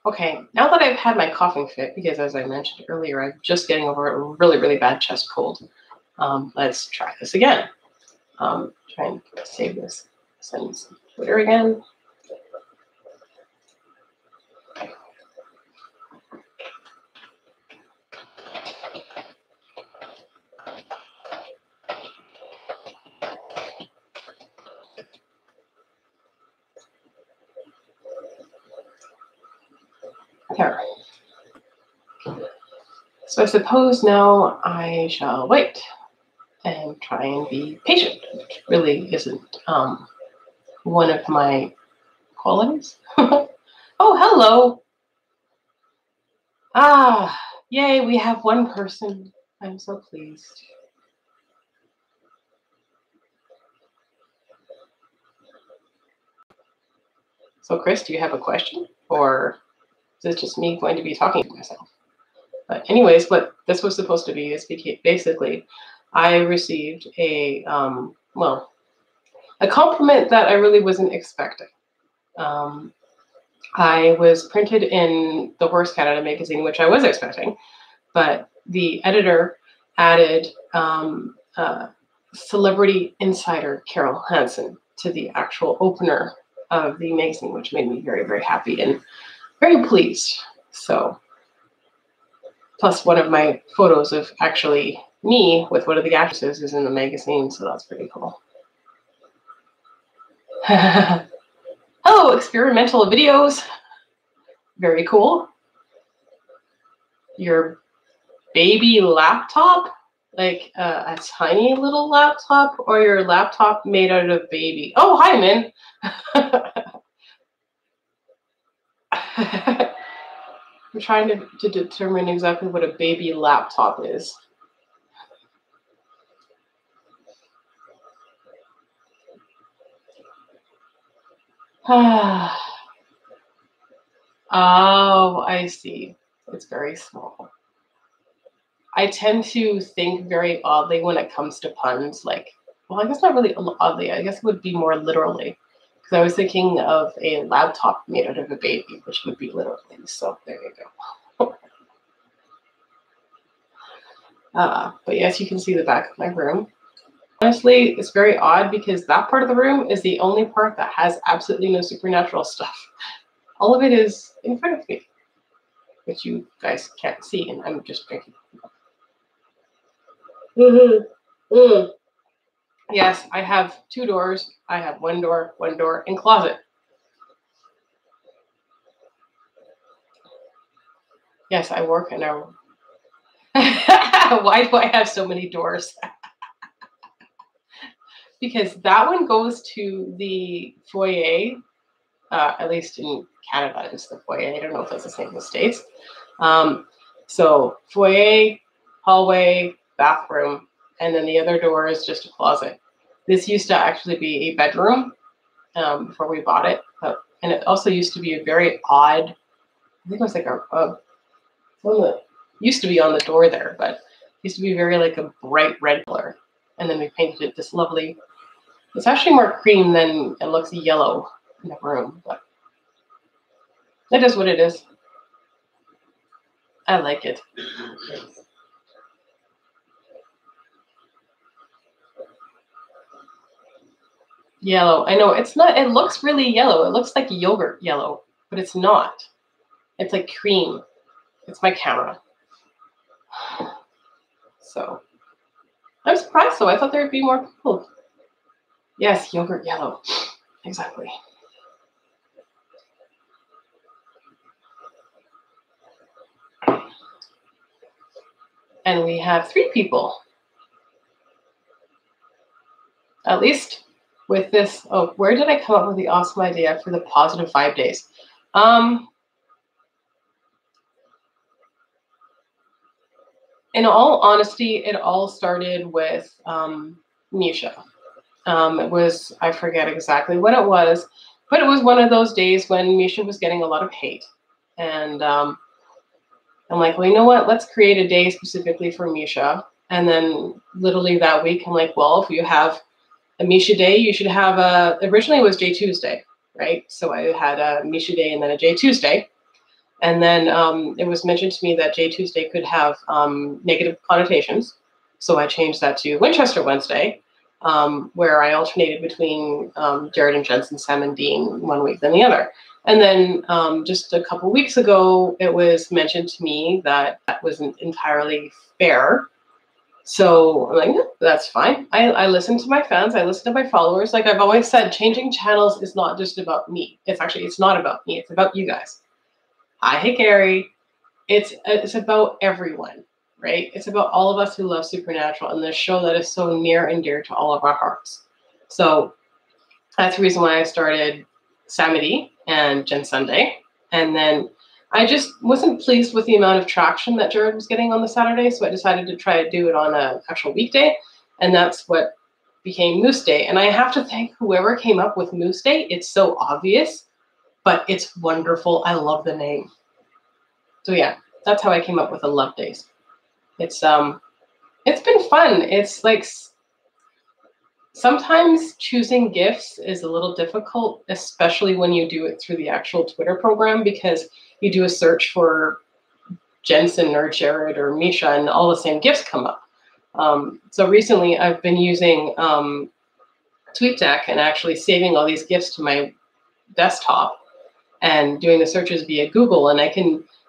Okay, now that I've had my coughing fit, because as I mentioned earlier, I'm just getting over a really, really bad chest cold. Let's try this again. Try and save this. Send some Twitter again. There. So I suppose now I shall wait and try and be patient, which really isn't one of my qualities. Oh, hello. Ah, yay, we have one person. I'm so pleased. So, Chris, do you have a question? Or is it just me going to be talking to myself? But anyways, what this was supposed to be is basically I received a, a compliment that I really wasn't expecting. I was printed in the Horse Canada magazine, which I was expecting, but the editor added celebrity insider Carol Hansen to the actual opener of the magazine, which made me very, very happy and very pleased. So, plus one of my photos of actually me with one of the actresses is in the magazine, so that's pretty cool. Hello, experimental videos. Very cool. Your baby laptop? Like a tiny little laptop, or your laptop made out of baby? Oh, hi, Min. I'm trying to determine exactly what a baby laptop is. Oh, I see. It's very small. I tend to think very oddly when it comes to puns. Like, well, I guess not really oddly. I guess it would be more literally. Because I was thinking of a laptop made out of a baby, which would be literally. So there you go. But yes, you can see the back of my room. Honestly, it's very odd because that part of the room is the only part that has absolutely no supernatural stuff. All of it is in front of me, which you guys can't see, and I'm just drinking. Yes, I have 2 doors. I have one door, and closet. Yes, I work in a... Why do I have so many doors? Because that one goes to the foyer, at least in Canada, it's the foyer. I don't know if that's the same in the States. So foyer, hallway, bathroom, and then the other door is just a closet. This used to actually be a bedroom before we bought it. And it also used to be a very odd, I think it was like one that used to be on the door there, but it used to be very like a bright red color. And then we painted it this lovely, it's actually more cream than it looks yellow in the room, but that is what it is. I like it. Yellow. I know it's not, it looks really yellow. It looks like yogurt yellow, but it's not. It's like cream. It's my camera. So I'm surprised though. I thought there would be more people. Yes, yogurt yellow. Exactly. And we have 3 people. At least with this. Oh, where did I come up with the awesome idea for the positive 5 days? In all honesty, it all started with Misha. It was, I forget exactly what it was, but it was one of those days when Misha was getting a lot of hate. And I'm like, well, you know what? Let's create a day specifically for Misha. And then literally that week, I'm like, well, if you have a Misha day, you should have originally it was J Tuesday, right? So I had a Misha day and then a J Tuesday. And then it was mentioned to me that J Tuesday could have negative connotations. So I changed that to Winchester Wednesday, where I alternated between Jared and Jensen, Sam and Dean one week than the other. And then just a couple weeks ago, it was mentioned to me that that wasn't entirely fair. So I'm like, yeah, that's fine. I listen to my fans. I listen to my followers. Like I've always said, changing channels is not just about me. It's not about me. It's about you guys. Hi, Gary. It's about everyone, right? It's about all of us who love Supernatural and this show that is so near and dear to all of our hearts. So that's the reason why I started Samedi and Jen Sunday. And then I just wasn't pleased with the amount of traction that Jared was getting on the Saturday, so I decided to try to do it on an actual weekday, and that's what became Moose Day. And I have to thank whoever came up with Moose Day. It's so obvious, but it's wonderful. I love the name. So yeah, that's how I came up with the Love Days. It's been fun. It's like sometimes choosing gifts is a little difficult, especially when you do it through the actual Twitter program, because you do a search for Jensen or Jared or Misha and all the same gifts come up. So recently I've been using TweetDeck and actually saving all these gifts to my desktop and doing the searches via Google, and it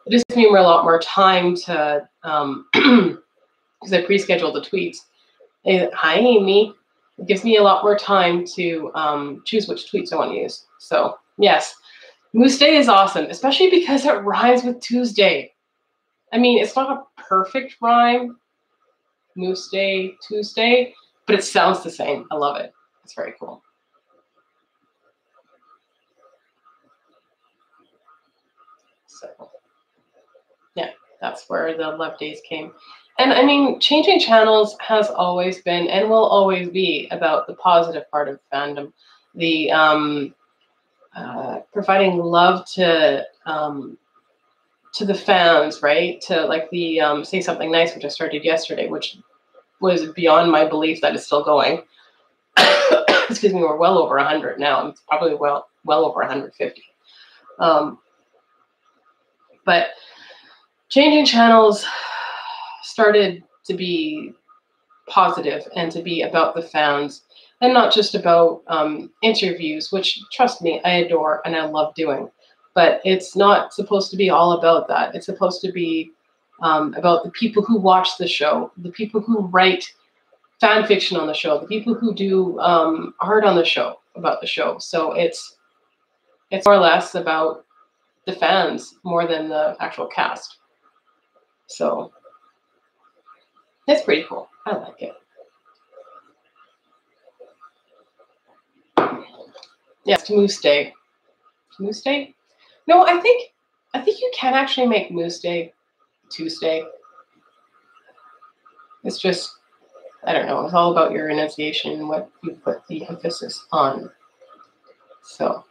just gives me a lot more time to, because I pre-scheduled the tweets. Hi, Amy. It gives me a lot more time to choose which tweets I want to use. So yes, Moose Day is awesome, especially because it rhymes with Tuesday. I mean, it's not a perfect rhyme, Moose Day, Tuesday, but it sounds the same. I love it. It's very cool. So yeah, that's where the Love Days came. And I mean, changing channels has always been and will always be about the positive part of fandom, the providing love to the fans, right? To like the Say Something Nice, which I started yesterday, which was beyond my belief that it's still going. Excuse me, we're well over 100 now. It's probably well over 150. But changing channels started to be positive and to be about the fans and not just about interviews, which, trust me, I adore and I love doing. But it's not supposed to be all about that. It's supposed to be about the people who watch the show, the people who write fan fiction on the show, the people who do art on the show about the show. So it's more or less about the fans more than the actual cast. So it's pretty cool. I like it. Yes, Moose Day. Moose Day? No, I think you can actually make Moose Day Tuesday. It's just, I don't know, it's all about your enunciation and what you put the emphasis on. So,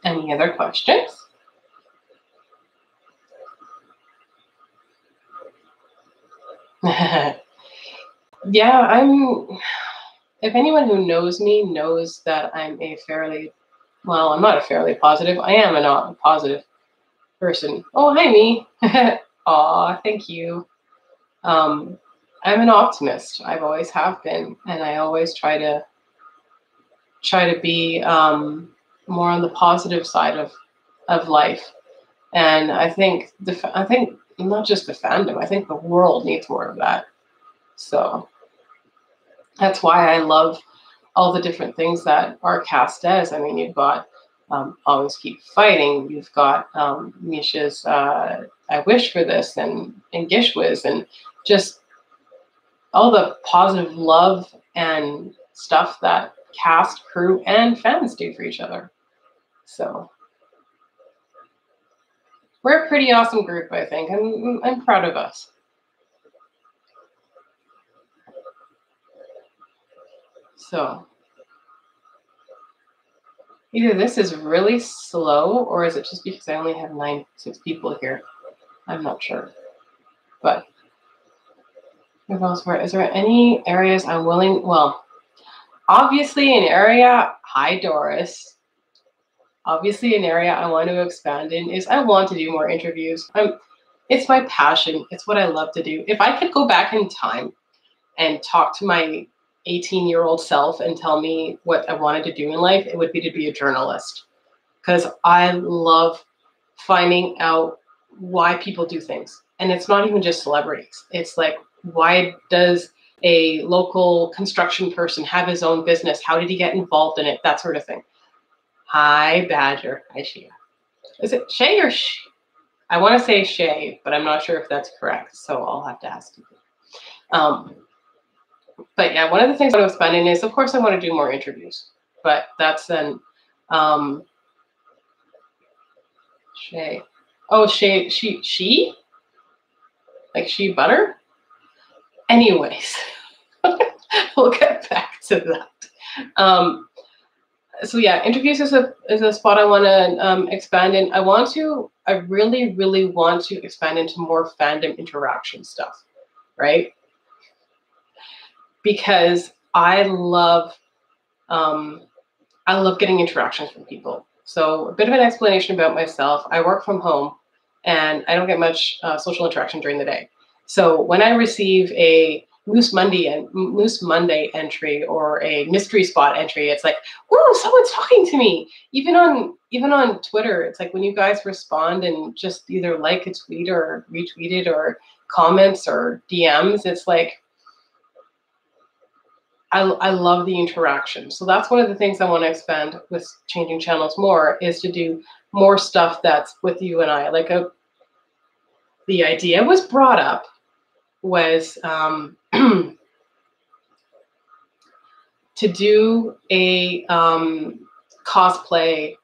any other questions? Yeah, if anyone who knows me knows that I'm I'm not a fairly positive, I am a not positive person. Oh, hi, me. Aw, thank you. I'm an optimist. I've always have been, and I always try to be more on the positive side of life. And I think not just the fandom, I think the world needs more of that. So that's why I love all the different things that our cast does. I mean, you've got Always Keep Fighting. You've got Misha's I Wish for This and Gishwiz, and just all the positive love and stuff that cast, crew, and fans do for each other. So we're a pretty awesome group, I think. I'm proud of us. So either this is really slow, or is it just because I only have 6 people here? I'm not sure. But is there any areas I'm willing? Well, obviously an area. Hi, Doris. obviously an area I want to expand in is I want to do more interviews. It's my passion. It's what I love to do. If I could go back in time and talk to my 18-year-old self and tell me what I wanted to do in life, it would be to be a journalist. Because I love finding out why people do things. And it's not even just celebrities. It's like, why does a local construction person have his own business? How did he get involved in it? That sort of thing. Hi, Badger. Hi, Shia. Is it Shay or She? I want to say Shay, but I'm not sure if that's correct. So I'll have to ask you. But yeah, one of the things I want to expand in is, of course, I want to do more interviews. But that's then Shay. Oh, Shay, she? Like she butter? Anyways, we'll get back to that. So yeah, interviews is a spot I want to expand in. I really, really want to expand into more fandom interaction stuff, right? Because I love getting interactions from people. So a bit of an explanation about myself. I work from home and I don't get much social interaction during the day. So when I receive a Moose Monday entry or a mystery spot entry, it's like, whoa, someone's talking to me. Even on Twitter, it's like when you guys respond and just either like a tweet or retweet it or comments or DMs, it's like, I love the interaction. So that's one of the things I want to expand with Changing Channels more, is to do more stuff that's with you and I. Like the idea was brought up was to do a cosplay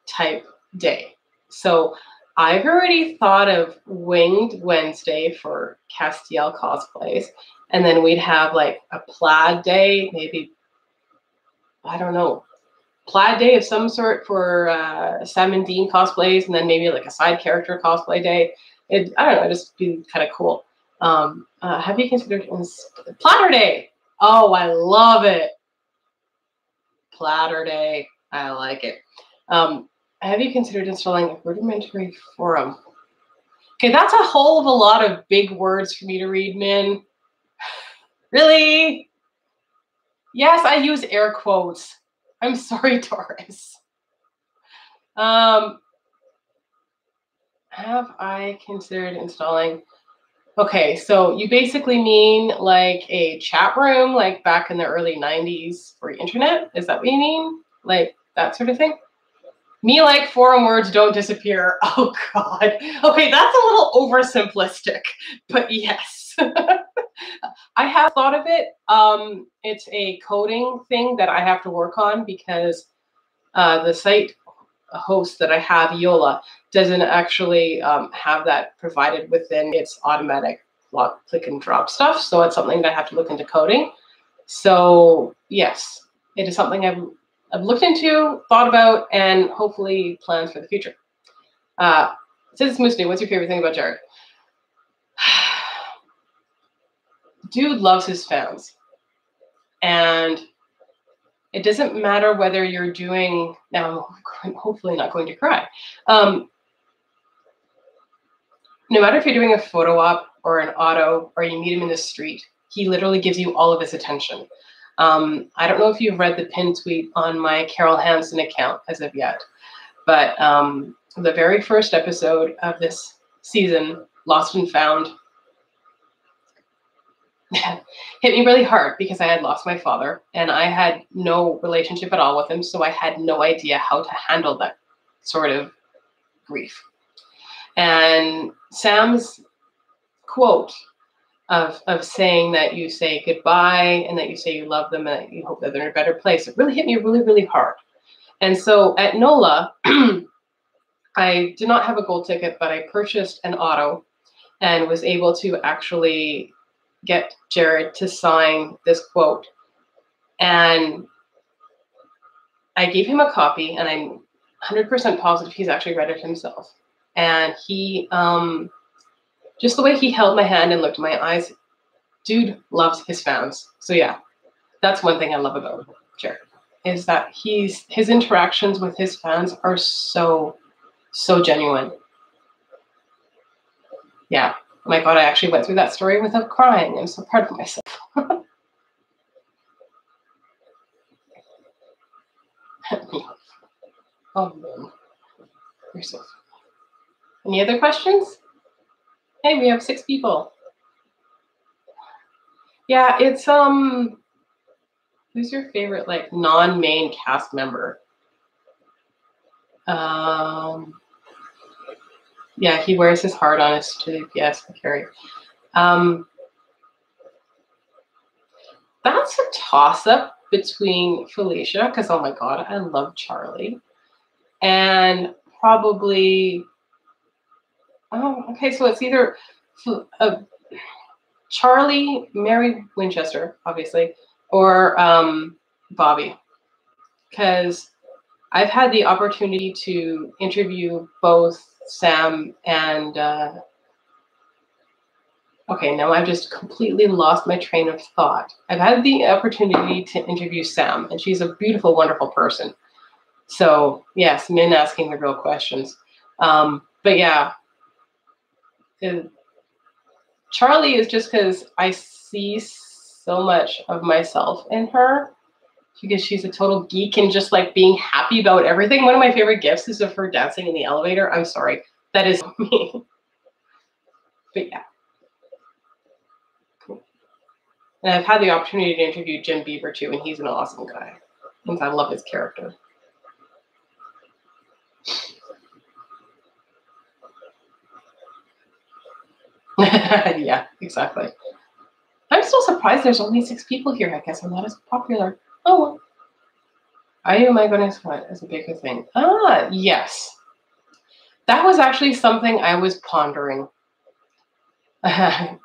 type day. So I've already thought of Winged Wednesday for Castiel cosplays. And then we'd have like a plaid day, maybe, I don't know, plaid day of some sort for Sam and Dean cosplays, and then maybe like a side character cosplay day. I don't know, just be kind of cool. Have you considered Platter Day? Oh, I love it. Platter Day. I like it. Have you considered installing a rudimentary forum? Okay, that's a whole of a lot of big words for me to read, Min. Really? Yes, I use air quotes. I'm sorry, Taurus. Have I considered installing? Okay, so you basically mean like a chat room, like back in the early 90s for internet? Is that what you mean? Like that sort of thing? Me like forum words don't disappear. Oh, God. Okay, that's a little oversimplistic, but yes. I have thought of it. It's a coding thing that I have to work on because the site host that I have, Yola, doesn't actually have that provided within its automatic click and drop stuff. So it's something that I have to look into coding. So yes, it is something I've looked into, thought about, and hopefully plans for the future. Since Moose Day, what's your favorite thing about Jared? Dude loves his fans. And it doesn't matter whether you're doing, now I'm hopefully not going to cry. No matter if you're doing a photo op or an auto or you meet him in the street, he literally gives you all of his attention. I don't know if you've read the pin tweet on my Carol Hansen account as of yet, but the very first episode of this season, Lost and Found, hit me really hard because I had lost my father and I had no relationship at all with him. So I had no idea how to handle that sort of grief. And Sam's quote of saying that you say goodbye and that you say you love them and that you hope that they're in a better place, it really hit me really, really hard. And so at NOLA, I did not have a gold ticket, but I purchased an auto and was able to actually get Jared to sign this quote. And I gave him a copy, and I'm 100% positive he's actually read it himself. And he, just the way he held my hand and looked in my eyes, dude loves his fans. So yeah, that's one thing I love about Jared. is that his interactions with his fans are so genuine. Yeah. Oh my God, I actually went through that story without crying. I'm so proud of myself. Oh man, you're so funny. Any other questions? Hey, we have 6 people. Yeah, it's who's your favorite like non-main cast member? Yeah, he wears his heart on his sleeve. Yes, Carrie. That's a toss-up between Felicia, because oh my God, I love Charlie, and probably okay, so it's either Charlie, Mary Winchester, obviously, or Bobby, because I've had the opportunity to interview both Sam and okay, now I've just completely lost my train of thought. I've had the opportunity to interview Sam, and she's a beautiful, wonderful person. So yes, Min asking the real questions. But yeah, Charlie is just because I see so much of myself in her, because she's a total geek and just like being happy about everything. One of my favorite gifts is of her dancing in the elevator. I'm sorry, that is me. But yeah. Cool. And I've had the opportunity to interview Jim Beaver too, and he's an awesome guy. And I love his character. Yeah, exactly. I'm still surprised there's only 6 people here. I guess I'm not as popular. Oh well. Oh my goodness, what is a bigger thing? Ah, yes. That was actually something I was pondering. Yeah.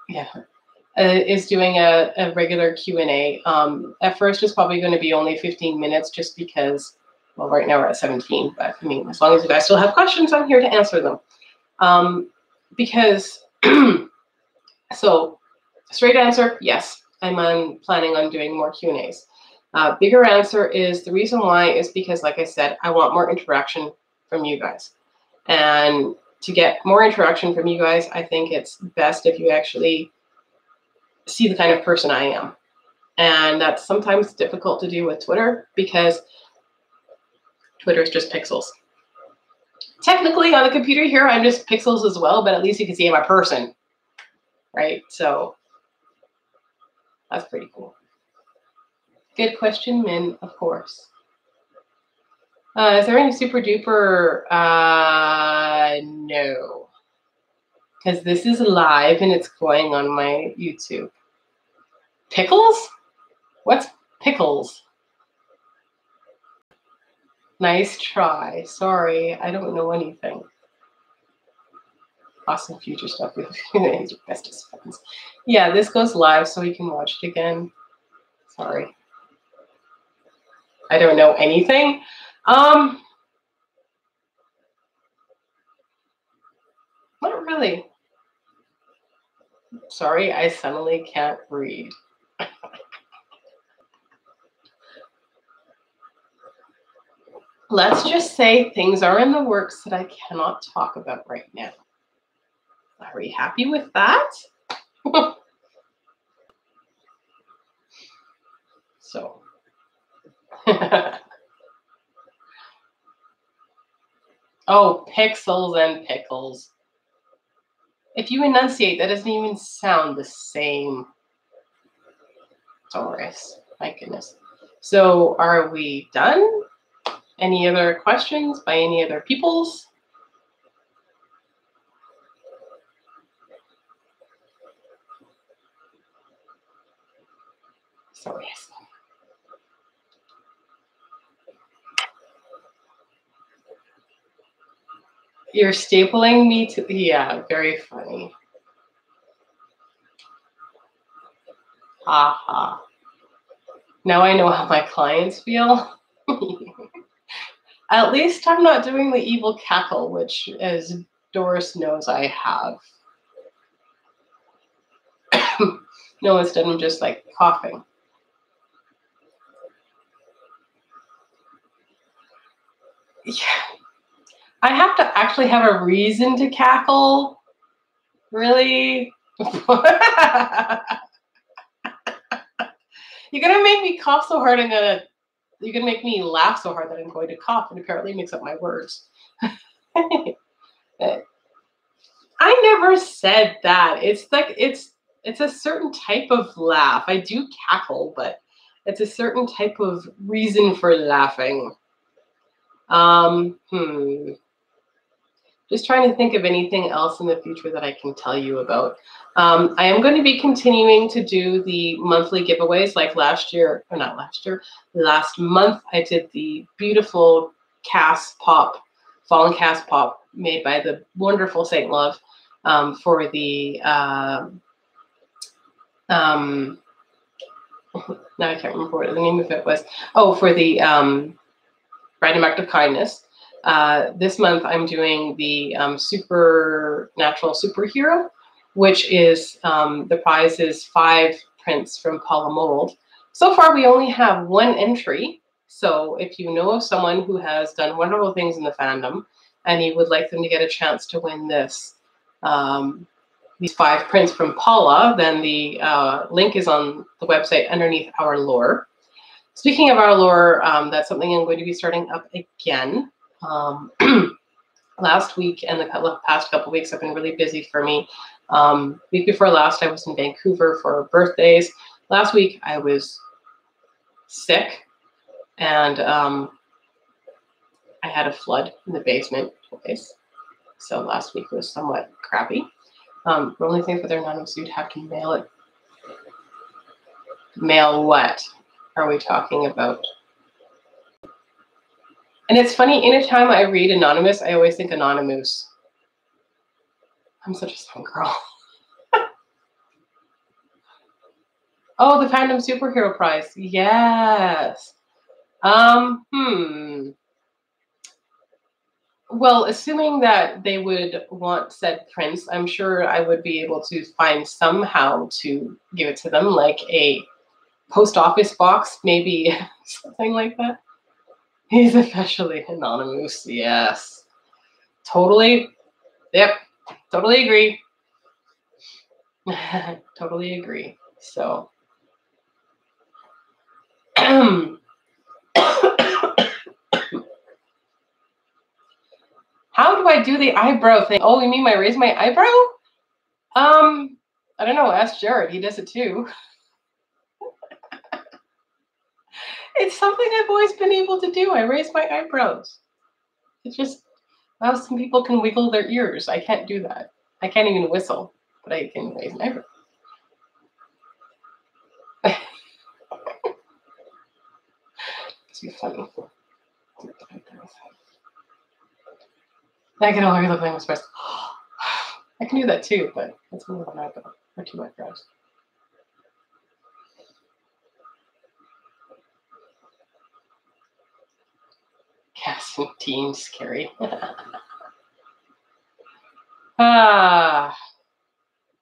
Is doing a regular Q&A. At first, it's probably going to be only 15 minutes just because, well, right now we're at 17, but I mean, as long as you guys still have questions, I'm here to answer them. Because, so, straight answer, yes, I'm planning on doing more Q&As. Bigger answer is the reason why is because, like I said, I want more interaction from you guys. And to get more interaction from you guys, I think it's best if you actually see the kind of person I am. And that's sometimes difficult to do with Twitter because Twitter is just pixels. Technically, on the computer here, I'm just pixels as well, but at least you can see I'm a person, right? So that's pretty cool. Good question, Min, of course. Is there any super duper? No. Because this is live and it's going on my YouTube. Pickles? What's pickles? Nice try. Sorry, I don't know anything. Awesome future stuff with your bestest friends. Yeah, this goes live so we can watch it again. Sorry. I don't know anything. Not really. Sorry, I suddenly can't read. Let's just say things are in the works that I cannot talk about right now. Are we happy with that? So. Oh, pixels and pickles. If you enunciate, that doesn't even sound the same. Doris, my goodness. So are we done? Any other questions by any other peoples? So yes. You're stapling me to, yeah, very funny. Haha. Now I know how my clients feel. At least I'm not doing the evil cackle, which, as Doris knows, I have. No, instead I'm just like coughing. I have to actually have a reason to cackle. Really? You're gonna make me cough so hard you're gonna make me laugh so hard that I'm going to cough and apparently mix up my words. I never said that. It's like it's a certain type of laugh. I do cackle, but it's a certain type of reason for laughing. Just trying to think of anything else in the future that I can tell you about. I am going to be continuing to do the monthly giveaways like last year, or not last year, last month I did the beautiful cast pop, fallen cast pop made by the wonderful Saint Love for the, now I can't remember what the name of it was. Oh, for the Random Act of Kindness. This month I'm doing the Supernatural Superhero, which is the prize is 5 prints from Paula Mold. So far we only have 1 entry. So if you know of someone who has done wonderful things in the fandom and you would like them to get a chance to win this, these 5 prints from Paula, then the link is on the website underneath our lore. Speaking of our lore, that's something I'm going to be starting up again. Last week and the past couple weeks have been really busy for me. Week before last, I was in Vancouver for birthdays. Last week, I was sick, and I had a flood in the basement twice. So last week was somewhat crappy. The only thing for their Anonymous, you'd have to mail it. Mail what are we talking about? And it's funny, anytime I read Anonymous, I always think Anonymous. I'm such a smart girl. Oh, the Fandom Superhero Prize. Yes. Well, assuming that they would want said prints, I'm sure I would be able to find somehow to give it to them, like a post office box, maybe something like that. He's officially anonymous. Yes. Totally. Yep. Totally agree. Totally agree. So. How do I do the eyebrow thing? Oh, you mean I raise my eyebrow? I don't know. Ask Jared. He does it too. It's something I've always been able to do. I raise my eyebrows. It's just, well, some people can wiggle their ears. I can't do that. I can't even whistle, but I can raise my eyebrows. It's too funny. I can only look like I'm supposed to. I can do that too, but that's more of an eyebrow or 2 eyebrows. Casting team scary.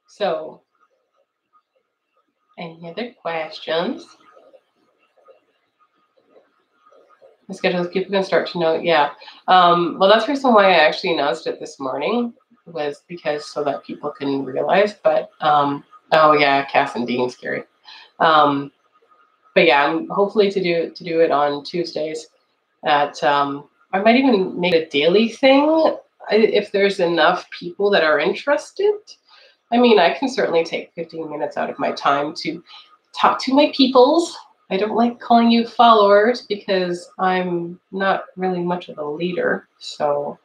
So, any other questions? The schedule, people can start to know. Yeah. Well, that's the reason why I actually announced it this morning, was because so that people can realize. But oh yeah, Cass and Dean scary. But yeah, I'm hopefully to do it on Tuesdays. At I might even make a daily thing if there's enough people that are interested. I mean, I can certainly take 15 minutes out of my time to talk to my peoples. I don't like calling you followers because I'm not really much of a leader. So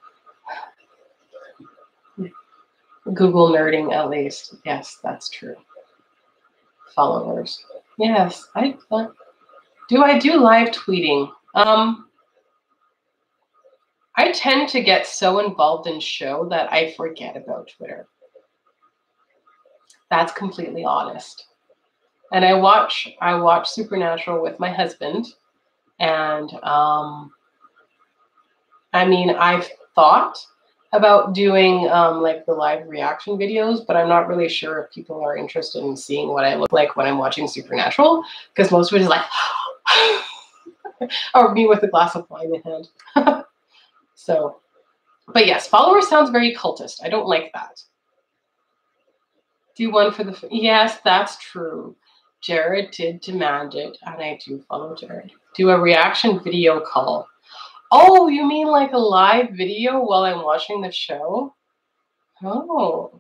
Google nerding at least. Yes, that's true. Followers. Yes, I do live tweeting. I tend to get so involved in show that I forget about Twitter. That's completely honest. And I watch Supernatural with my husband, and I mean, I've thought about doing like the live reaction videos, but I'm not really sure if people are interested in seeing what I look like when I'm watching Supernatural, because most of it is like, or me with a glass of wine in hand. So, but yes, followers sounds very cultist. I don't like that. Do one for the, yes, that's true. Jared did demand it, and I do follow Jared. Do a reaction video call. Oh, you mean like a live video while I'm watching the show? Oh,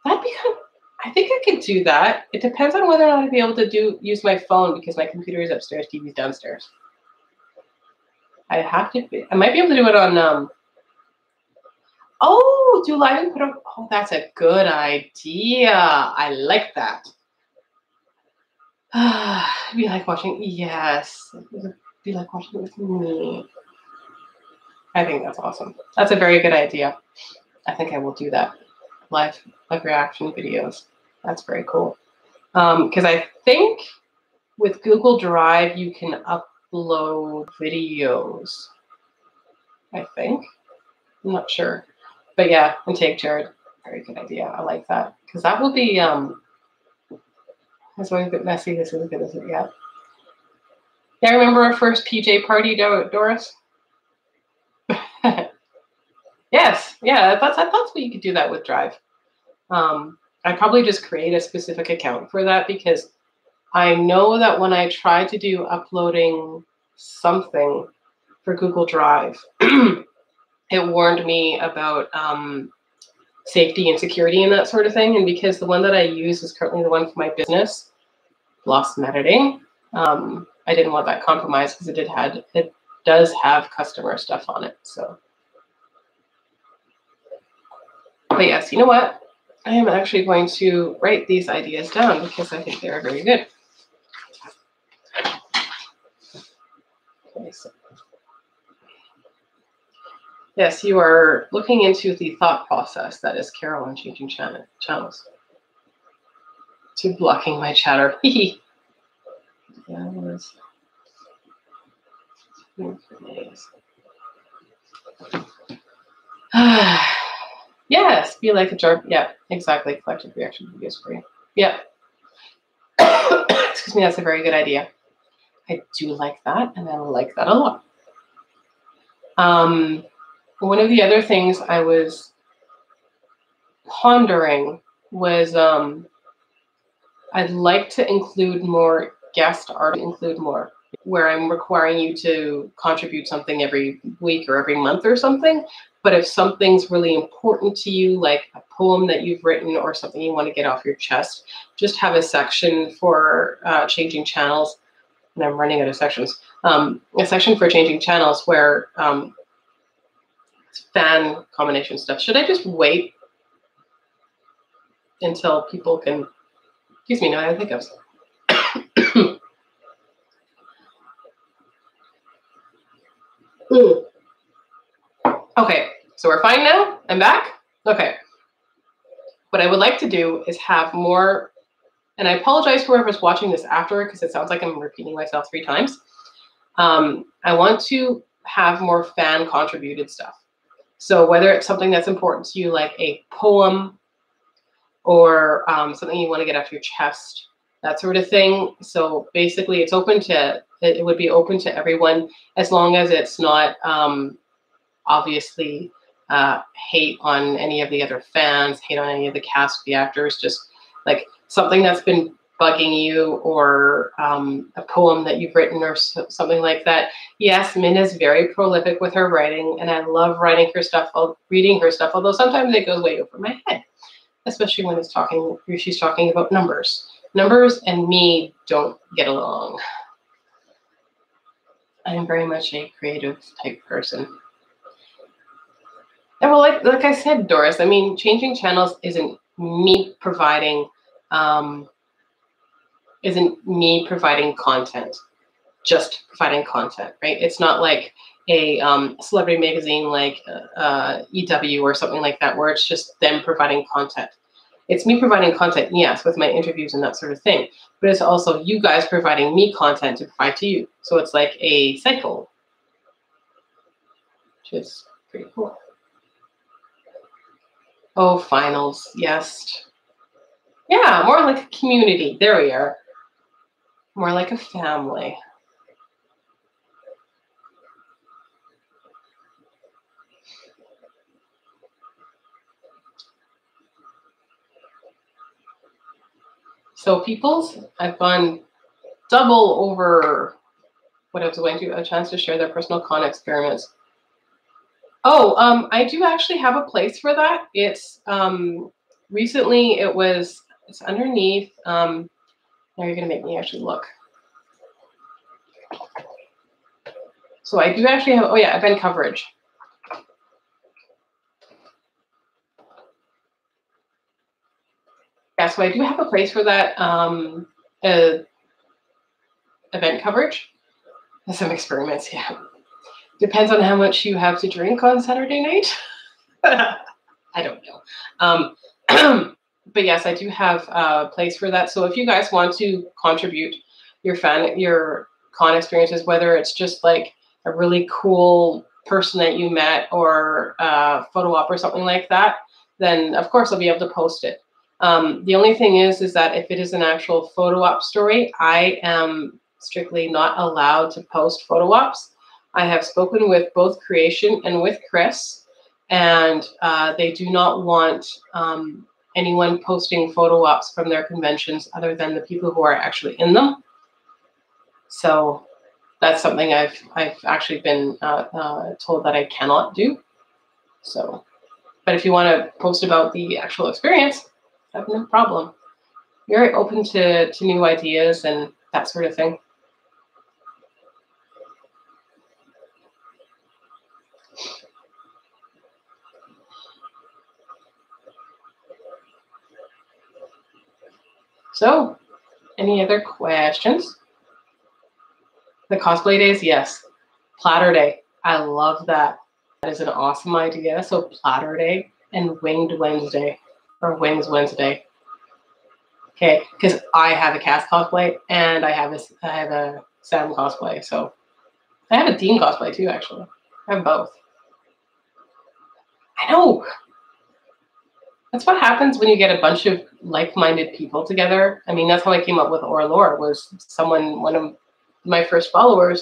that'd be kind of, I think I could do that. It depends on whether or not I'd be able to use my phone because my computer is upstairs, TV's downstairs. I might be able to do it on, oh, do live and put on, oh, that's a good idea. I like that. Be like watching, yes. Be like watching it with me. I think that's awesome. That's a very good idea. I think I will do that. Live reaction videos. That's very cool. Because I think with Google Drive, you can upload videos. I think. I'm not sure. But yeah, and take Jared. Very good idea. I like that. Because that will be, it's always a bit messy. This isn't good as it yet. Yeah, I remember our first PJ party, Doris? Yes, yeah, I thought you could do that with Drive. I'd probably just create a specific account for that because I know that when I tried to do uploading something for Google Drive, it warned me about safety and security and that sort of thing. And because the one that I use is currently the one for my business, Blossom Editing, I didn't want that compromised because it does have customer stuff on it. So, but yes, you know what? I am actually going to write these ideas down because I think they are very good. Okay, so. Yes, you are looking into the thought process that is Carol on changing channels. To blocking my chatter. Yeah, yes, be like a jar. Yeah, exactly. Collective reaction videos for you. Yeah. Excuse me, that's a very good idea. I do like that, and I like that a lot. One of the other things I was pondering was I'd like to include more guest art, where I'm requiring you to contribute something every week or every month or something. But if something's really important to you, like a poem that you've written or something you want to get off your chest, just have a section for changing channels. And I'm running out of sections. A section for changing channels where fan combination stuff. Should I just wait until people can, excuse me, now I have hiccups. Okay, so we're fine now? I'm back? Okay. What I would like to do is have more, and I apologize for whoever's watching this after because it sounds like I'm repeating myself 3 times. I want to have more fan contributed stuff. So whether it's something that's important to you, like a poem or something you want to get off your chest, that sort of thing. So basically it's open to, it would be open to everyone as long as it's not obviously hate on any of the other fans, hate on any of the cast, the actors, just like something that's been bugging you or a poem that you've written or something like that. Yes, Min is very prolific with her writing and I love writing her stuff, reading her stuff, although sometimes it goes way over my head, especially when she's talking about numbers. Numbers and me don't get along. I am very much a creative type person. And well, like I said, Doris, I mean, changing channels isn't me providing content, just providing content, right? It's not like a celebrity magazine like EW or something like that, where it's just them providing content. It's me providing content, yes, with my interviews and that sort of thing, but it's also you guys providing me content to provide to you. So it's like a cycle, which is pretty cool. Oh, finals, yes. Yeah, more like a community. There we are. More like a family. So people's, I've gone double over what I was going to, a chance to share their personal con experiments. Oh, I do actually have a place for that. It's recently it's underneath. Now you're gonna make me actually look. So I do actually have, oh yeah, event coverage. Yeah, so I do have a place for that event coverage. Some experiments, yeah. Depends on how much you have to drink on Saturday night. I don't know. But yes, I do have a place for that. So if you guys want to contribute your con experiences, whether it's just like a really cool person that you met or a photo op or something like that, then of course I'll be able to post it. The only thing is that if it is an actual photo op story, I am strictly not allowed to post photo ops. I have spoken with both Creation and with Chris, and they do not want anyone posting photo ops from their conventions other than the people who are actually in them. So that's something I've actually been told that I cannot do. So, but if you want to post about the actual experience, I have no problem. Very open to new ideas and that sort of thing. So, any other questions? The cosplay days, yes. Platter Day, I love that. That is an awesome idea. So Platter Day and Winged Wednesday, or Wings Wednesday. Okay, because I have a Cass cosplay and I have a Sam cosplay. So I have a Dean cosplay too, actually. I have both. I know. That's what happens when you get a bunch of like-minded people together. I mean, that's how I came up with Orlore, was one of my first one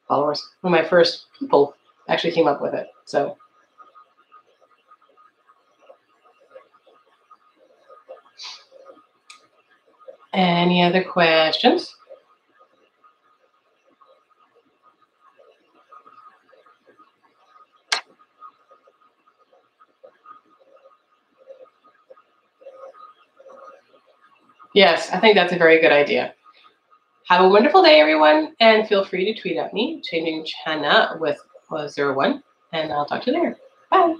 of my first people actually came up with it. So any other questions? Yes, I think that's a very good idea. Have a wonderful day, everyone, and feel free to tweet at me, changing Chana with 01, and I'll talk to you later. Bye.